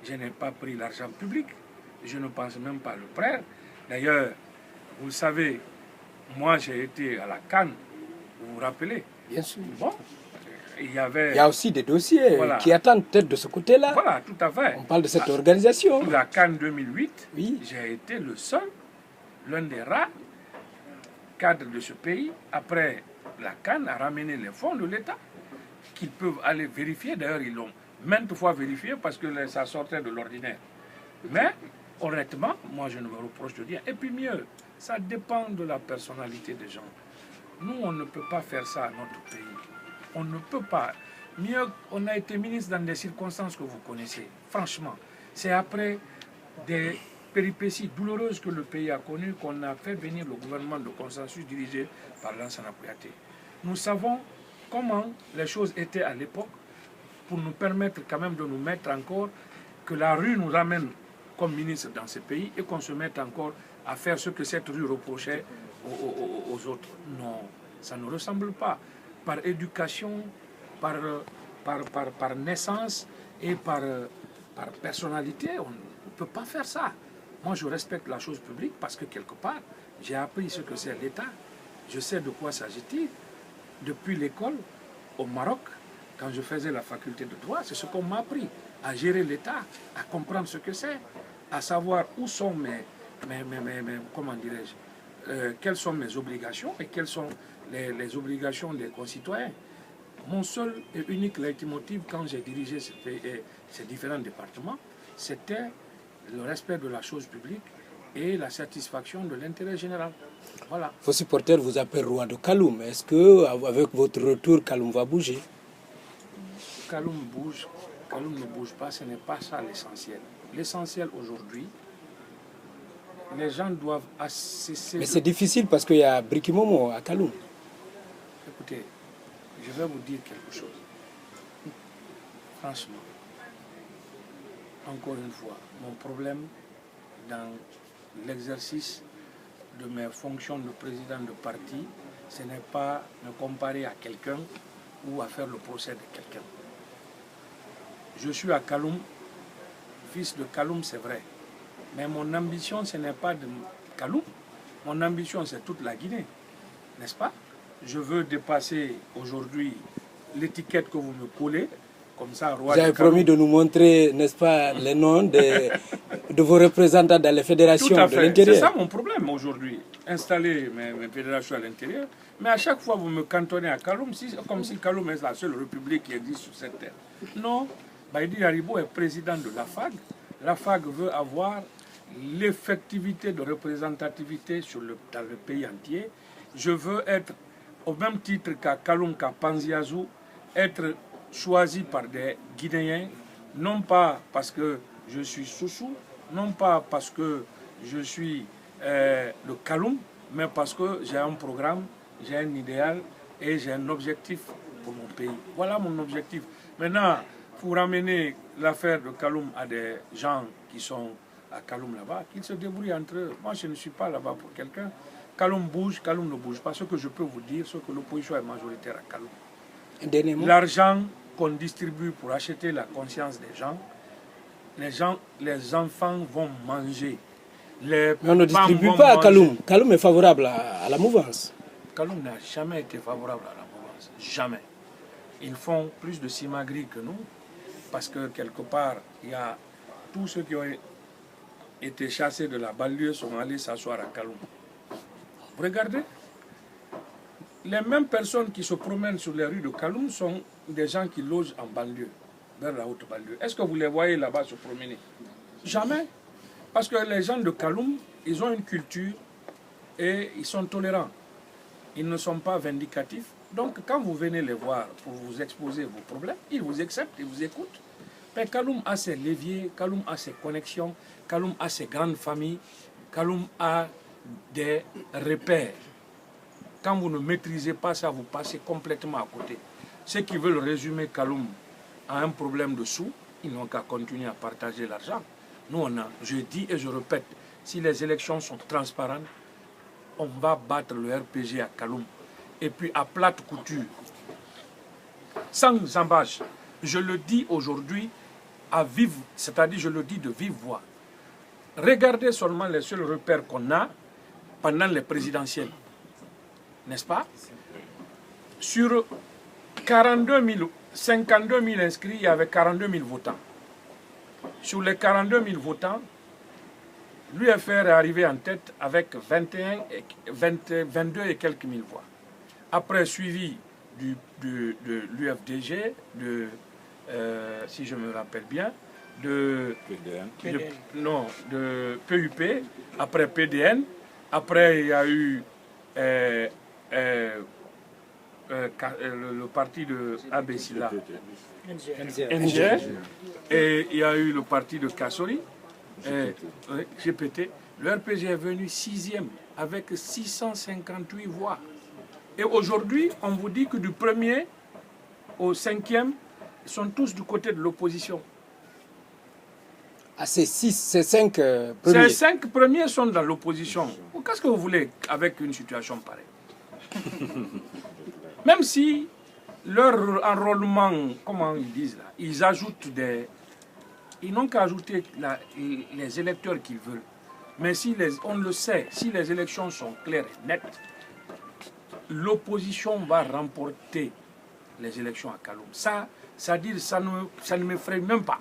je n'ai pas pris l'argent public. Je ne pense même pas le prendre. D'ailleurs, vous savez, moi j'ai été à la CAN, vous vous rappelez? Bien sûr. Bon, il y a aussi des dossiers qui attendent peut-être de ce côté-là. Voilà, tout à fait. On parle de cette organisation. La CAN 2008, oui. J'ai été le seul, l'un des rares cadres de ce pays, après la CAN, à ramener les fonds de l'État, qu'ils peuvent aller vérifier. D'ailleurs, ils l'ont maintes fois vérifié parce que ça sortait de l'ordinaire. Mais, honnêtement, moi je ne me reproche de rien. Et puis mieux, ça dépend de la personnalité des gens. Nous, on ne peut pas faire ça à notre pays. On ne peut pas. Mieux, on a été ministre dans des circonstances que vous connaissez. Franchement, c'est après des péripéties douloureuses que le pays a connues qu'on a fait venir le gouvernement de consensus dirigé par Lansana Kouyaté. Nous savons comment les choses étaient à l'époque pour nous permettre quand même de nous mettre encore, que la rue nous amène comme ministre dans ce pays et qu'on se mette encore à faire ce que cette rue reprochait aux autres. Non, ça ne ressemble pas. Par éducation, par naissance et par personnalité, on ne peut pas faire ça. Moi, je respecte la chose publique parce que quelque part, j'ai appris ce que c'est l'État. Je sais de quoi s'agit-il. Depuis l'école, au Maroc, quand je faisais la faculté de droit, c'est ce qu'on m'a appris, à gérer l'État, à comprendre ce que c'est, à savoir où sont comment dirais-je, quelles sont mes obligations et quelles sont les obligations des concitoyens. Mon seul et unique leitmotiv quand j'ai dirigé ces différents départements, c'était le respect de la chose publique et la satisfaction de l'intérêt général. Voilà. Vos supporters vous appellent roi de Kaloum. Est-ce qu'avec votre retour, Kaloum va bouger? Kaloum bouge, Kaloum ne bouge pas, ce n'est pas ça l'essentiel. L'essentiel aujourd'hui, les gens doivent cesser. Mais c'est difficile parce qu'il y a Brikimomo à Kaloum. Écoutez, je vais vous dire quelque chose. Franchement, encore une fois, mon problème dans l'exercice de mes fonctions de président de parti, ce n'est pas me comparer à quelqu'un ou à faire le procès de quelqu'un. Je suis à Kaloum, fils de Kaloum, c'est vrai. Mais mon ambition, ce n'est pas de Kaloum. Mon ambition, c'est toute la Guinée. N'est-ce pas? Je veux dépasser aujourd'hui l'étiquette que vous me collez. Comme ça, roi vous avez promis de nous montrer, n'est-ce pas, les noms de vos représentants dans les fédérations de l'intérieur. C'est ça mon problème aujourd'hui. Installer mes fédérations à l'intérieur. Mais à chaque fois, vous me cantonnez à Kaloum, comme si Kaloum est la seule république qui existe sur cette terre. Non. Baïdi Haribo est président de la FAG. La FAG veut avoir l'effectivité de représentativité dans le pays entier. Je veux être, au même titre qu'à Kaloum, qu'à Panziazou, être choisi par des Guinéens, non pas parce que je suis Soussou, non pas parce que je suis le Kaloum, mais parce que j'ai un programme, j'ai un idéal et j'ai un objectif pour mon pays. Voilà mon objectif. Maintenant, pour ramener l'affaire de Kaloum à des gens qui sont à Kaloum là-bas, qu'ils se débrouillent entre eux. Moi, je ne suis pas là-bas pour quelqu'un. Kaloum bouge, Kaloum ne bouge pas. Ce que je peux vous dire, c'est que l'opposition est majoritaire à Kaloum. L'argent qu'on distribue pour acheter la conscience des gens, les enfants vont manger. Mais on ne distribue pas à Kaloum. Kaloum est favorable à la mouvance. Kaloum n'a jamais été favorable à la mouvance. Jamais. Ils font plus de simagri que nous, parce que quelque part, il y a tous ceux qui ont été chassés de la banlieue sont allés s'asseoir à Kaloum. Vous regardez, les mêmes personnes qui se promènent sur les rues de Kaloum sont des gens qui logent en banlieue, vers la haute banlieue. Est-ce que vous les voyez là-bas se promener? Jamais. Parce que les gens de Kaloum, ils ont une culture et ils sont tolérants. Ils ne sont pas vindicatifs. Donc quand vous venez les voir pour vous exposer vos problèmes, ils vous acceptent, ils vous écoutent. Mais Kaloum a ses leviers, Kaloum a ses connexions, Kaloum a ses grandes familles, Kaloum a des repères. Quand vous ne maîtrisez pas ça, vous passez complètement à côté. Ceux qui veulent résumer Kaloum à un problème de sous, ils n'ont qu'à continuer à partager l'argent. Nous, je dis et je répète, si les élections sont transparentes, on va battre le RPG à Kaloum. Et puis à plate couture, sans embâche. Je le dis aujourd'hui, à vive, c'est-à-dire je le dis de vive voix. Regardez seulement les seuls repères qu'on a pendant les présidentielles, n'est-ce pas? Sur 52 000 inscrits, il y avait 42 000 votants. Sur les 42 000 votants, l'UFR est arrivé en tête avec 22 et quelques mille voix. Après, suivi de l'UFDG, si je me rappelle bien, de PUP, après PDN, après il y a eu le parti de Abessila, NG, et il y a eu le parti de Kassori, GPT. Le RPG est venu 6e avec 658 voix. Et aujourd'hui, on vous dit que du 1er au 5e, ils sont tous du côté de l'opposition. Ah, ces 5 premiers. Ces 5 premiers sont dans l'opposition. Qu'est-ce que vous voulez avec une situation pareille? Même si leur enrôlement, comment ils disent là, ils ajoutent des... Ils n'ont qu'à ajouter les électeurs qu'ils veulent. Mais si on le sait, si les élections sont claires et nettes, l'opposition va remporter les élections à Kaloum. Ça ne m'effraie même pas.